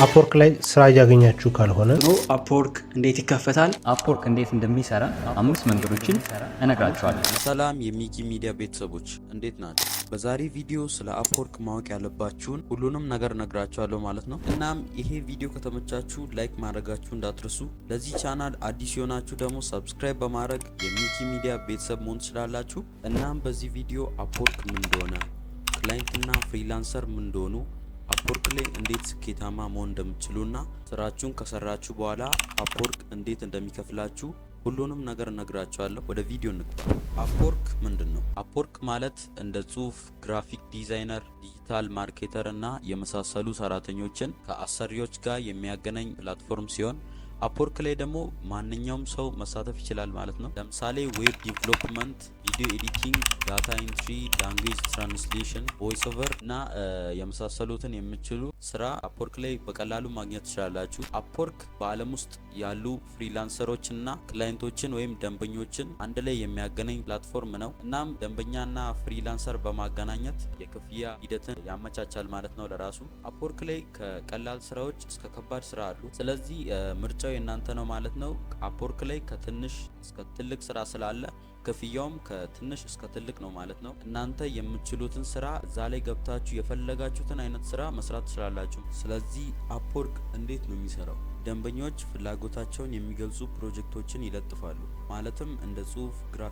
አፕወርክ ላይ ስራ እያገኛችሁ ካልሆነ አፕወርክ እንዴት ይከፈታል? አፕወርክ እንዴት እንደሚሰራ 5 መንገዶችን እነግራችኋለሁ። ሰላም የሚኪ ሚዲያ ቤተሰቦች እንዴት ናችሁ? በዛሬ ቪዲዮ ስለ አፕወርክ ማወቅ ያለባችሁን ሁሉንም ነገር እነግራችኋለሁ ማለት ነው። እናም ይሄ ቪዲዮ ከተመቻችሁ ላይክ ማድረጋችሁ እንዳትረሱ። ለዚህ ቻናል አዲስ የሆናችሁ ደግሞ ሰብስክራይብ በማድረግ የሚኪ ሚዲያ ቤተሰብ መሆን ትችላላችሁ። እናም በዚህ ቪዲዮ አፕወርክ ምን እንደሆነ፣ ክላይንትና ፍሪላንሰር ምን እንደሆኑ፣ አፕወርክ ላይ እንዴት ስኬታማ መሆን እንደምትችሉና ስራችሁን ከሰራችሁ በኋላ አፕወርክ እንዴት እንደሚከፍላችሁ ሁሉንም ነገር እነግራችኋለሁ። ወደ ቪዲዮ እንግባ። አፕወርክ ምንድነው? አፕወርክ ማለት እንደ ጽሁፍ፣ ግራፊክ ዲዛይነር፣ ዲጂታል ማርኬተር እና የመሳሰሉ ሰራተኞችን ከአሰሪዎች ጋር የሚያገናኝ ፕላትፎርም ሲሆን አፕወርክ ላይ ደግሞ ማንኛውም ሰው መሳተፍ ይችላል ማለት ነው። ለምሳሌ ዌብ ዲቨሎፕመንት፣ ቪዲዮ ኤዲቲንግ፣ ዳታ ኢንትሪ፣ ላንጉዌጅ ትራንስሌሽን፣ ቮይስ ኦቨር እና የመሳሰሉትን የምችሉ ስራ አፕወርክ ላይ በቀላሉ ማግኘት ትችላላችሁ። አፕወርክ በዓለም ውስጥ ያሉ ፍሪላንሰሮችንና ክላይንቶችን ወይም ደንበኞችን አንድ ላይ የሚያገናኝ ፕላትፎርም ነው። እናም ደንበኛና ፍሪላንሰር በማገናኘት የክፍያ ሂደትን ያመቻቻል ማለት ነው ለራሱ። አፕወርክ ላይ ከቀላል ስራዎች እስከ ከባድ ስራ አሉ። ስለዚህ ምርጫው የእናንተ ነው ማለት ነው። አፕወርክ ላይ ከትንሽ እስከ ትልቅ ስራ ስላለ ክፍያውም ከትንሽ እስከ ትልቅ ነው ማለት ነው። እናንተ የምትችሉትን ስራ እዛ ላይ ገብታችሁ የፈለጋችሁትን አይነት ስራ መስራት ትችላላችሁ። ስለዚህ አፕወርክ እንዴት ነው የሚሰራው? ደንበኞች ፍላጎታቸውን የሚገልጹ ፕሮጀክቶችን ይለጥፋሉ። ማለትም እንደ ጽሁፍ፣ ግራፊክ